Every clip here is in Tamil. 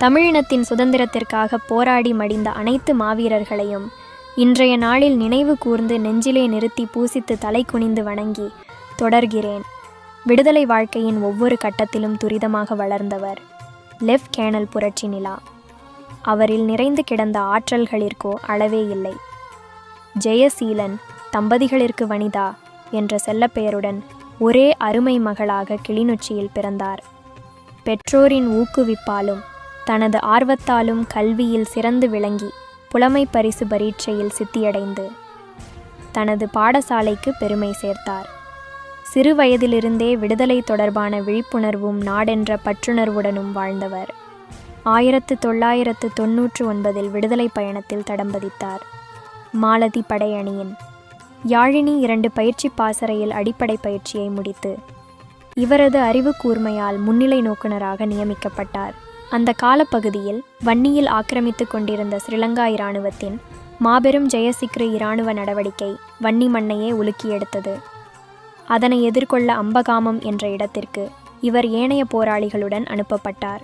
தமிழினத்தின் சுதந்திரத்திற்காக போராடி மடிந்த அனைத்து மாவீரர்களையும் இன்றைய நாளில் நினைவு கூர்ந்து நெஞ்சிலே நிறுத்தி பூசித்து தலை குனிந்து வணங்கி தொடர்கிறேன். விடுதலை வாழ்க்கையின் ஒவ்வொரு கட்டத்திலும் துரிதமாக வளர்ந்தவர் லெஃப்ட் கேர்னல் புரட்சி நிலா. அவரில் நிறைந்து கிடந்த ஆற்றல்களிற்கோ அளவே இல்லை. ஜெயசீலன் தம்பதிகளிற்கு வனிதா என்ற செல்லப்பெயருடன் ஒரே அருமை மகளாக கிளிநொச்சியில் பிறந்தார். பெற்றோரின் ஊக்குவிப்பாலும் தனது ஆர்வத்தாலும் கல்வியில் சிறந்து விளங்கி புலமை பரிசு பரீட்சையில் சித்தியடைந்து தனது பாடசாலைக்கு பெருமை சேர்த்தார். சிறு வயதிலிருந்தே விடுதலை தொடர்பான விழிப்புணர்வும் நாடென்ற பற்றுணர்வுடனும் வாழ்ந்தவர் 1999 விடுதலை பயணத்தில் தடம்பதித்தார். மாலதி படையணியின் யாழினி 2 பயிற்சி பாசறையில் அடிப்படை பயிற்சியை முடித்து இவரது அறிவு கூர்மையால் முன்னிலை நோக்குநராக நியமிக்கப்பட்டார். அந்த காலப்பகுதியில் வன்னியில் ஆக்கிரமித்து கொண்டிருந்த ஸ்ரீலங்கா இராணுவத்தின் மாபெரும் ஜெயசிக்ரி இராணுவ நடவடிக்கை வன்னி மண்ணையே உலுக்கியெடுத்தது. அதனை எதிர்கொள்ள அம்பகாமம் என்ற இடத்திற்கு இவர் ஏனைய போராளிகளுடன் அனுப்பப்பட்டார்.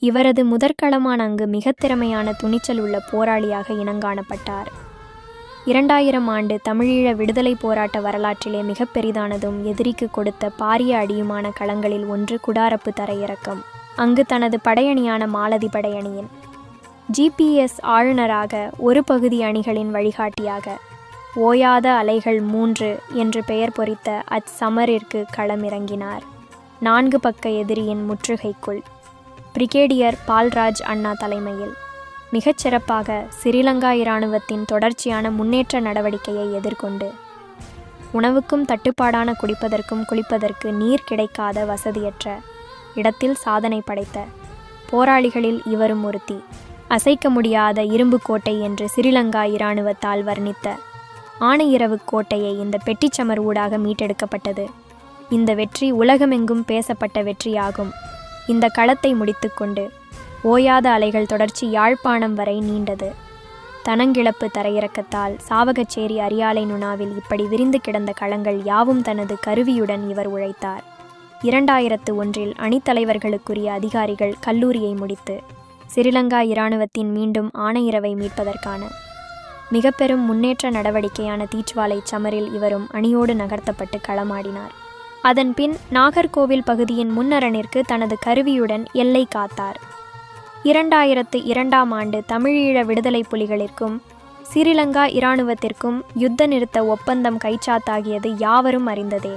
இவரது முதற்களமான அங்கு மிக திறமையான துணிச்சல் உள்ள போராளியாக இனங்காணப்பட்டார். 2000 ஆண்டு தமிழீழ விடுதலை போராட்ட வரலாற்றிலே மிக பெரிதானதும் எதிரிக்கு கொடுத்த பாரிய அடியுமான களங்களில் ஒன்று குடாரப்பு தரையிறக்கம். அங்கு தனது படையணியான மாலதி படையணியின் GPS ஆளுநராக ஒரு பகுதி அணிகளின் வழிகாட்டியாக ஓயாத அலைகள் 3 என்று பெயர் பொறித்த அச்சமரிற்கு களமிறங்கினார். 4 பக்க எதிரியின் முற்றுகைக்குள் பிரிகேடியர் பால்ராஜ் அண்ணா தலைமையில் மிகச் சிறப்பாக சிறிலங்கா இராணுவத்தின் தொடர்ச்சியான முன்னேற்ற நடவடிக்கையை எதிர்கொண்டு உணவுக்கும் தட்டுப்பாடான குடிப்பதற்கும் குளிப்பதற்கு நீர் கிடைக்காத வசதியற்ற இடத்தில் சாதனை படைத்த போராளிகளில் இவரும் ஒருத்தி. அசைக்க முடியாத இரும்பு கோட்டை என்று சிறிலங்கா இராணுவத்தால் வர்ணித்த ஆணையிரவு கோட்டையை இந்த பெட்டிச்சமர் ஊடாக மீட்டெடுக்கப்பட்டது. இந்த வெற்றி உலகமெங்கும் பேசப்பட்ட வெற்றியாகும். இந்த களத்தை முடித்துக்கொண்டு ஓயாத அலைகள் தொடர்ச்சி யாழ்ப்பாணம் வரை நீண்டது. தனங்கிழப்பு தரையிறக்கத்தால் சாவகச்சேரி அரியாலை நுணாவில் இப்படி விரிந்து கிடந்த களங்கள் யாவும் தனது கருவியுடன் இவர் உழைத்தார். 2001 அணித்தலைவர்களுக்குரிய அதிகாரிகள் கல்லூரியை முடித்து சிறிலங்கா இராணுவத்தின் மீண்டும் ஆணையிரவை மீட்பதற்கான மிக பெரும் முன்னேற்ற நடவடிக்கையான தீச்சுவாலை சமரில் இவரும் அணியோடு நகர்த்தப்பட்டு களமாடினார். அதன் பின் நாகர்கோவில் பகுதியின் முன்னரணிற்கு தனது கருவியுடன் எல்லை காத்தார். 2002 ஆண்டு தமிழீழ விடுதலை புலிகளிற்கும் சிறிலங்கா இராணுவத்திற்கும் யுத்த நிறுத்த ஒப்பந்தம் கைச்சாத்தாகியது யாவரும் அறிந்ததே.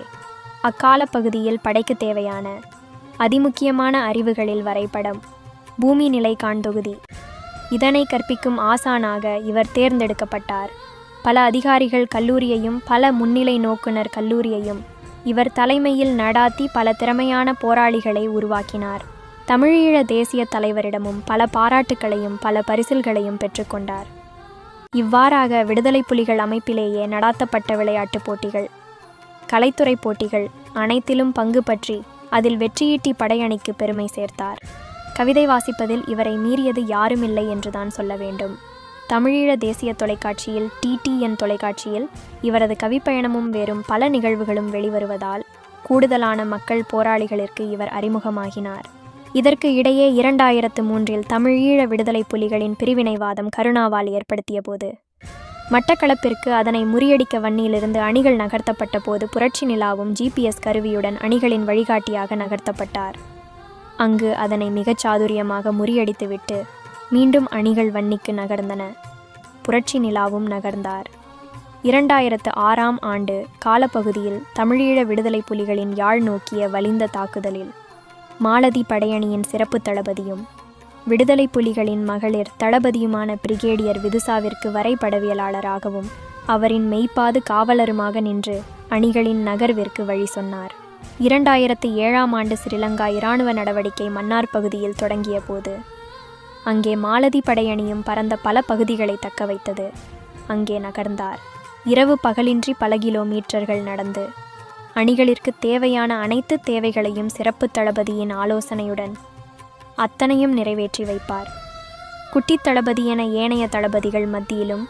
அக்கால பகுதியில் படைக்கு தேவையான அதிமுக்கியமான அறிவுகளில் வரைபடம், பூமி நிலைக்காண் தொகுதி இதனை கற்பிக்கும் ஆசானாக இவர் தேர்ந்தெடுக்கப்பட்டார். பல அதிகாரிகள் கல்லூரியையும் பல முன்னிலை நோக்குனர் கல்லூரியையும் இவர் தலைமையில் நடாத்தி பல திறமையான போராளிகளை உருவாக்கினார். தமிழீழ தேசிய தலைவரிடமும் பல பாராட்டுக்களையும் பல பரிசில்களையும் பெற்றுக்கொண்டார். இவ்வாறாக விடுதலை புலிகள் அமைப்பிலேயே நடாத்தப்பட்ட விளையாட்டுப் போட்டிகள், கலைத்துறை போட்டிகள் அனைத்திலும் பங்கு பற்றி அதில் வெற்றியீட்டி படையணிக்கு பெருமை சேர்த்தார். கவிதை வாசிப்பதில் இவரை மீறியது யாருமில்லை என்றுதான் சொல்ல வேண்டும். தமிழீழ தேசிய தொலைக்காட்சியில் TTN தொலைக்காட்சியில் இவரது கவிப்பயணமும் வேறும் பல நிகழ்வுகளும் வெளிவருவதால் கூடுதலான மக்கள் போராளிகளிற்கு இவர் அறிமுகமாகினார். இதற்கு இடையே 2003 தமிழீழ விடுதலை புலிகளின் பிரிவினைவாதம் கருணாவால் ஏற்படுத்திய போது மட்டக்களப்பிற்கு அதனை முறியடிக்க வன்னியிலிருந்து அணிகள் நகர்த்தப்பட்ட போது புரட்சி நிலாவும் GPS கருவியுடன் அணிகளின் வழிகாட்டியாக நகர்த்தப்பட்டார். அங்கு அதனை மிகச் சாதுரியமாக முறியடித்துவிட்டு மீண்டும் அணிகள் வன்னிக்கு நகர்ந்தன. புரட்சி நிலாவும் நகர்ந்தார். 2006 ஆண்டு காலப்பகுதியில் தமிழீழ விடுதலை புலிகளின் யாழ் நோக்கிய வலிந்த தாக்குதலில் மாலதி படையணியின் சிறப்பு தளபதியும் விடுதலை புலிகளின் மகளிர் தளபதியுமான பிரிகேடியர் விதுசாவிற்கு வரைபடவியலாளராகவும் அவரின் மெய்ப்பாது காவலருமாக நின்று அணிகளின் நகர்விற்கு வழி சொன்னார். 2007 ஆண்டு ஸ்ரீலங்கா இராணுவ நடவடிக்கை மன்னார் பகுதியில் தொடங்கிய போது அங்கே மாலதி படையணியும் பரந்த பல பகுதிகளை தக்க வைத்தது. அங்கே நகர்ந்தார். இரவு பகலின்றி பல கிலோமீட்டர்கள் நடந்து அணிகளிற்கு தேவையான அனைத்து தேவைகளையும் சிறப்பு தளபதியின் ஆலோசனையுடன் அத்தனையும் நிறைவேற்றி வைப்பார். குட்டித் தளபதி என ஏனைய தளபதிகள் மத்தியிலும்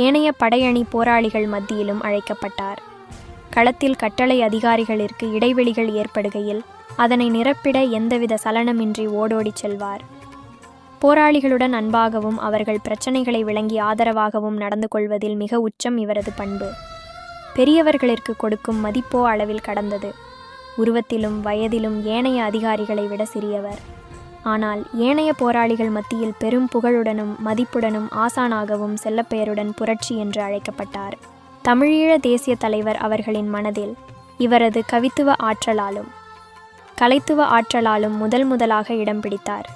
ஏனைய படையணி போராளிகள் மத்தியிலும் அழைக்கப்பட்டார். களத்தில் கட்டளை அதிகாரிகளிற்கு இடைவெளிகள் ஏற்படுகையில் அதனை நிரப்பிட எந்தவித சலனமின்றி ஓடோடிச் செல்வார். போராளிகளுடன் அன்பாகவும் அவர்கள் பிரச்சனைகளை விளங்கி ஆதரவாகவும் நடந்து கொள்வதில் மிக உச்சம் இவரது பண்பு. பெரியவர்களிற்கு கொடுக்கும் மதிப்போ அளவில் கடந்தது. உருவத்திலும் வயதிலும் ஏனைய அதிகாரிகளை விட சிறியவர். ஆனால் ஏனைய போராளிகள் மத்தியில் பெரும் புகழுடனும் மதிப்புடனும் ஆசானாகவும் செல்லப்பெயருடன் புரட்சி என்று அழைக்கப்பட்டார். தமிழீழ தேசிய தலைவர் அவர்களின் மனதில் இவரது கவித்துவ ஆற்றலாலும் கலைத்துவ ஆற்றலாலும் முதலாக இடம் பிடித்தார்.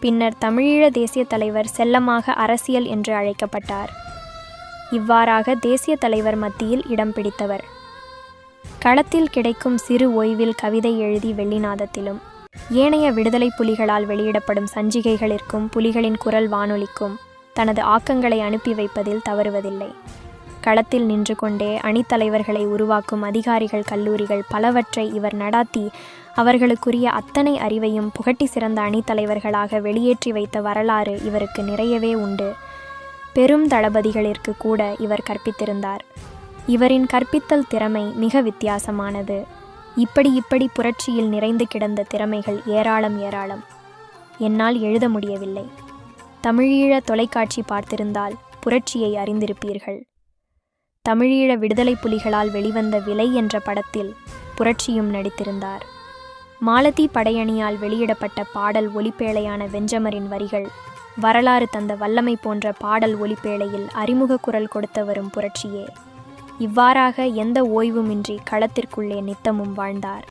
பின்னர் தமிழீழ தேசிய தலைவர் செல்லமாக அரசியல் என்று அழைக்கப்பட்டார். இவ்வாறாக தேசிய தலைவர் மத்தியில் இடம் பிடித்தவர். களத்தில் கிடைக்கும் சிறு ஓய்வில் கவிதை எழுதி வெள்ளிநாதத்திலும் ஏனைய விடுதலை புலிகளால் வெளியிடப்படும் சஞ்சிகைகளிற்கும் புலிகளின் குரல் வானொலிக்கும் தனது ஆக்கங்களை அனுப்பி வைப்பதில் தவறுவதில்லை. களத்தில் நின்று கொண்டே அணித்தலைவர்களை உருவாக்கும் அதிகாரிகள் கல்லூரிகள் பலவற்றை இவர் நடாத்தி அவர்களுக்குரிய அத்தனை அறிவையும் புகட்டி சிறந்த அணித்தலைவர்களாக வெளியேற்றி வைத்த வரலாறு இவருக்கு நிறையவே உண்டு. பெரும் தளபதிகளிற்கு கூட இவர் கற்பித்திருந்தார். இவரின் கற்பித்தல் திறமை மிக வித்தியாசமானது. இப்படி புரட்சியில் நிறைந்து கிடந்த திறமைகள் ஏராளம். என்னால் எழுத முடியவில்லை. தமிழீழ தொலைக்காட்சி பார்த்திருந்தால் புரட்சியை அறிந்திருப்பீர்கள். தமிழீழ விடுதலை புலிகளால் வெளிவந்த விலை என்ற படத்தில் புரட்சியும் நடித்திருந்தார். மாலதி படையணியால் வெளியிடப்பட்ட பாடல் ஒலிப்பேழையான வெஞ்சமரின் வரிகள் வரலாறு தந்த வல்லமை போன்ற பாடல் ஒலிப்பேழையில் அறிமுக குரல் கொடுத்து வரும் புரட்சியே. இவ்வாறாக எந்த ஓய்வுமின்றி களத்திற்குள்ளே நித்தமும் வாழ்ந்தார்.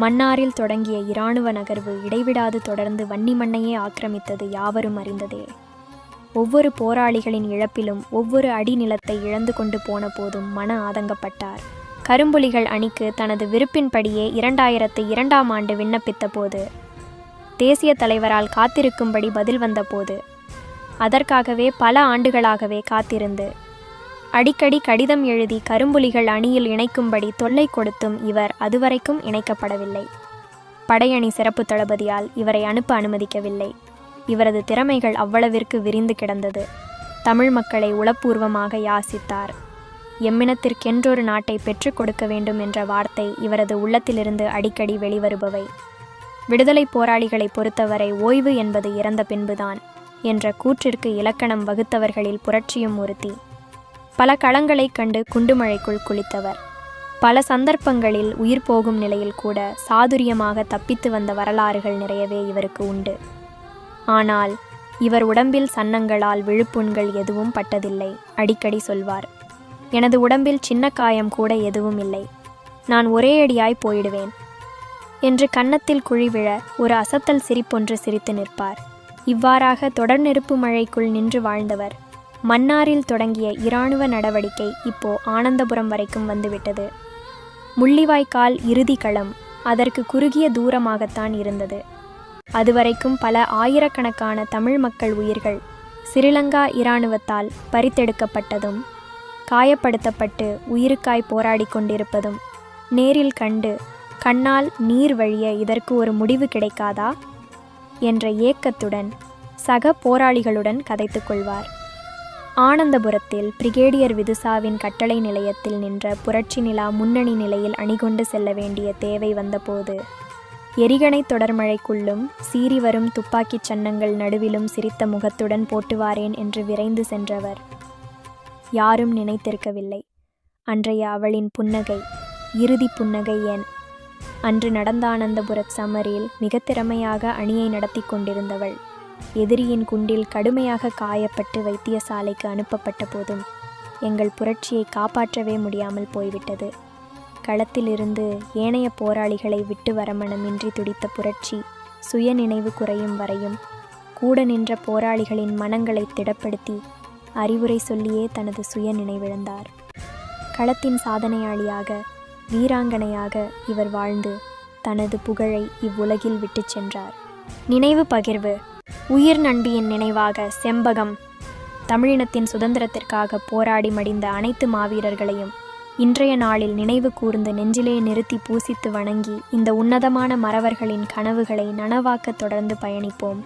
மன்னாரில் தொடங்கிய இராணுவ நகர்வு இடைவிடாது தொடர்ந்து வன்னிமண்ணையே ஆக்கிரமித்தது யாவரும் அறிந்ததே. ஒவ்வொரு போராளிகளின் இழப்பிலும் ஒவ்வொரு அடி நிலத்தை இழந்து கொண்டு போன போதும் மன ஆதங்கப்பட்டார். கரும்புலிகள் அணிக்கு தனது விருப்பின்படியே 2002ஆம் ஆண்டு விண்ணப்பித்த போது, தேசிய தலைவரால் காத்திருக்கும்படி பதில் வந்தபோது, அதற்காகவே பல ஆண்டுகளாகவே காத்திருந்து அடிக்கடி கடிதம் எழுதி கரும்புலிகள் அணியில் இணைக்கும்படி தொல்லை கொடுத்தும் இவர் அதுவரைக்கும் இணைக்கப்படவில்லை. படையணி சிறப்பு தளபதியால் இவரை அனுப்ப அனுமதிக்கவில்லை. இவரது திறமைகள் அவ்வளவிற்கு விரிந்து கிடந்தது. தமிழ் மக்களை உளப்பூர்வமாக யாசித்தார். எம்மினத்திற்கென்றொரு நாட்டை பெற்றுக் கொடுக்க வேண்டும் என்ற வார்த்தை இவரது உள்ளத்திலிருந்து அடிக்கடி வெளிவருபவை. விடுதலை போராளிகளை பொறுத்தவரை ஓய்வு என்பது இறந்த பின்புதான் என்ற கூற்றிற்கு இலக்கணம் வகுத்தவர்களில் புரட்சியும் ஒருத்தி. பல களங்களைக் கண்டு குண்டுமழைக்குள் குளித்தவர். பல சந்தர்ப்பங்களில் உயிர் போகும் நிலையில் கூட சாதுரியமாக தப்பித்து வந்த வரலாறுகள் நிறையவே இவருக்கு உண்டு. ஆனால் இவர் உடம்பில் சன்னங்களால் விழுப்புண்கள் எதுவும் பட்டதில்லை. அடிக்கடி சொல்வார், எனது உடம்பில் சின்ன காயம் கூட எதுவும் இல்லை, நான் ஒரே அடியாய் போயிடுவேன் என்று கன்னத்தில் குழி விழ ஒரு அசத்தல் சிரிப்பொன்று சிரித்து நிற்பார். இவ்வாறாக தொடர் நெருப்பு மழைக்குள் நின்று வாழ்ந்தவர். மன்னாரில் தொடங்கிய இராணுவ நடவடிக்கை இப்போ ஆனந்தபுரம் வரைக்கும் வந்துவிட்டது. முள்ளிவாய்க்கால் இறுதி களம் அதற்கு குறுகிய தூரமாகத்தான் இருந்தது. அதுவரைக்கும் பல ஆயிரக்கணக்கான தமிழ் மக்கள் உயிர்கள் சிறிலங்கா இராணுவத்தால் பறித்தெடுக்கப்பட்டதும் காயப்படுத்தப்பட்டு உயிருக்காய் போராடி கொண்டிருப்பதும் நேரில் கண்டு கண்ணால் நீர் வழிய இதற்கு ஒரு முடிவு கிடைக்காதா என்ற ஏக்கத்துடன் சக போராளிகளுடன் கதைத்து கொள்வார். ஆனந்தபுரத்தில் பிரிகேடியர் விதுசாவின் கட்டளை நிலையத்தில் நின்ற புரட்சி நிலா முன்னணி நிலையில் அணிகொண்டு செல்ல வேண்டிய தேவை வந்தபோது எரிகணை தொடர்மழைக்குள்ளும் சீறி வரும் துப்பாக்கிச் சன்னங்கள் நடுவிலும் சிரித்த முகத்துடன் போட்டுவாரேன் என்று விரைந்து சென்றவர். யாரும் நினைத்திருக்கவில்லை அன்றைய அவளின் புன்னகை இறுதி புன்னகை ஏன். அன்று நடந்த ஆனந்தபுரத் சமரில் மிக திறமையாக அணியை நடத்தி கொண்டிருந்தவள் எதிரியின் குண்டில் கடுமையாக காயப்பட்டு வைத்தியசாலைக்கு அனுப்பப்பட்ட போதும் எங்கள் புரட்சியை காப்பாற்றவே முடியாமல் போய்விட்டது. களத்திலிருந்து ஏனைய போராளிகளை விட்டு வரமனமின்றி துடித்த புரட்சி சுய நினைவு குறையும் வரையும் கூட நின்ற போராளிகளின் மனங்களை திடப்படுத்தி அறிவுரை சொல்லியே தனது சுய நினைவிழந்தார். களத்தின் சாதனையாளியாக வீராங்கனையாக இவர் வாழ்ந்து தனது புகழை இவ்வுலகில் விட்டு சென்றார். நினைவு பகிர்வு. உயிர் நண்பியின் நினைவாக செம்பகம். தமிழினத்தின் சுதந்திரத்திற்காக போராடி மடிந்த அனைத்து மாவீரர்களையும் இன்றைய நாளில் நினைவு கூர்ந்து நெஞ்சிலே நிறுத்தி பூசித்து வணங்கி இந்த உன்னதமான மறவர்களின் கனவுகளை நனவாக்க தொடர்ந்து பயணிப்போம்.